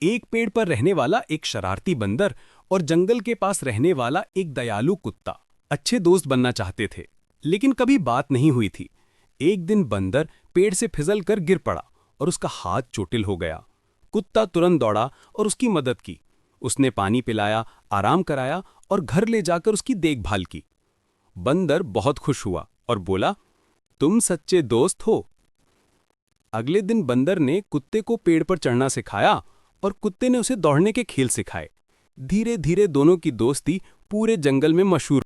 एक पेड़ पर रहने वाला एक शरारती बंदर और जंगल के पास रहने वाला एक दयालु कुत्ता अच्छे दोस्त बनना चाहते थे, लेकिन कभी बात नहीं हुई थी। एक दिन बंदर पेड़ से फिसल कर गिर पड़ा और उसका हाथ चोटिल हो गया। कुत्ता तुरंत दौड़ा और उसकी मदद की। उसने पानी पिलाया, आराम कराया और घर ले जाकर उसकी देखभाल की। बंदर बहुत खुश हुआ और बोला, तुम सच्चे दोस्त हो। अगले दिन बंदर ने कुत्ते को पेड़ पर चढ़ना सिखाया और कुत्ते ने उसे दौड़ने के खेल सिखाए। धीरे धीरे दोनों की दोस्ती पूरे जंगल में मशहूर